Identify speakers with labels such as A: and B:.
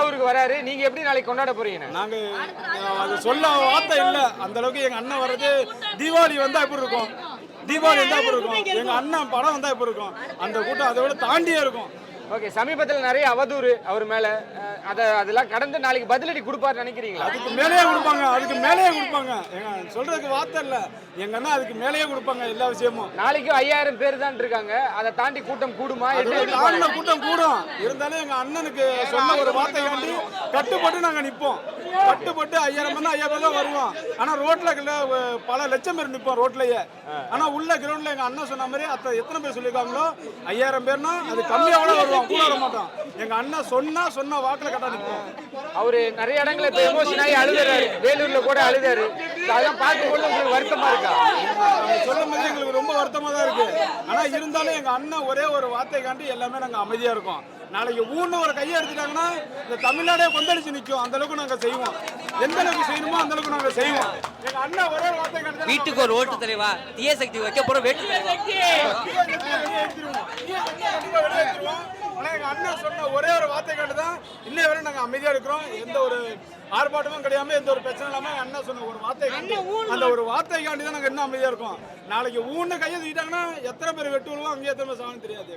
A: அவருக்கு வராரு, நீங்க எப்படி நாளைக்கு கொண்டாட போறீங்க?
B: நாங்க அது சொல்ல வார்த்தை இல்ல. அந்த அளவுக்கு எங்க அண்ணன் வர்றது தீபாவளி வந்தா எப்படி இருக்கும், தீபாவளி வந்தா எப்படி இருக்கும், எங்க அண்ணன் படம் வந்தா எப்படி இருக்கும், அந்த கூட்டம் அதை விட தாண்டியே இருக்கும்.
A: ஓகே, சமீபத்தில் நிறைய அவதூறு அவர் மேல, அதெல்லாம் கடந்து நாளைக்கு பதிலடி கொடுப்பாரு நினைக்கிறீங்களா?
B: அதுக்கு மேலேயே கொடுப்பாங்க, அதுக்கு மேலேயே கொடுப்பாங்க. சொல்றதுக்கு வார்த்தை இல்ல, எங்க அண்ணா அதுக்கு மேலேயே கொடுப்பாங்க எல்லா விஷயமும்.
A: நாளைக்கு 5000 பேர் தான் இருக்காங்க, அதை தாண்டி கூட்டம் கூடுமா?
B: கூட்டம் கூடும். இருந்தாலும் எங்க அண்ணனுக்கு சொன்ன ஒரு வார்த்தைக்காண்டி கட்டுப்பட்டு நாங்க நிப்போம். கட்டுப்பட்டு 5000 பேர் 5000 தான் வருவோம். ஆனா ரோட்ல பல லட்சம் பேர் நிப்போம் ரோட்லயே. ஆனா உள்ள கிரவுண்ட்ல எங்க அண்ணன் சொன்ன மாதிரி எத்தனை பேர் சொல்லிருக்காங்களோ 5000 பேர்னா அது கம்மியாவோட வருவோம், கூட வர மாட்டோம். எங்க அண்ணன் சொன்ன வாக்குல கட்ட நிப்போம்.
A: அவரு நிறைய இடங்களை இப்ப எமோஷன் ஆகி அழுதாரு, வேலூர்ல கூட அழுதாரு. அதெல்லாம் பார்க்கும்போது உங்களுக்கு வருத்தமா இருக்கா?
B: சொல்லும் போது எங்களுக்கு ரொம்ப வருத்தமா தான் இருக்கு. ஆனா இருந்தாலும் எங்க அண்ணன் ஒரே ஒரு வார்த்தைக்காண்டி எல்லாமே நாங்க அமைதியா இருக்கோம். நாளைக்கு ஒரு கையை எடுத்துட்டாங்கன்னா இந்த தமிழ்நாடே கொந்தளிச்சு நிற்கும். அந்த அளவுக்கு நாங்க செய்வோம். எந்த அளவுக்கு செய்யணுமோ அந்த அளவுக்கு நாங்க செய்வோம். எங்க அண்ணன் ஒரே வார்த்தைக்காண்டி
C: வீட்டுக்கு ஒரு ஓட்டு தலைவா தீய சக்தி வைக்க போற வேட்டு
B: ஆனா எங்க அண்ணன் சொன்ன ஒரே ஒரு வார்த்தைக்காண்டி தான் இன்னை வரை நாங்க அமைதியா இருக்கிறோம். எந்த ஒரு ஆர்ப்பாட்டமும் கிடையாம, எந்த ஒரு பிரச்சனை இல்லாம அண்ணன் சொன்ன ஒரு வார்த்தைக்காண்டி, அந்த ஒரு வார்த்தைக்காண்டி தான் நாங்க இன்னும் அமைதியா இருக்கோம். நாளைக்கு கையை தூக்கிட்டாங்கன்னா எத்தனை பேர் வெட்டு விழுவோம், அங்கே எத்தனை பேர் சாகணும் தெரியாது.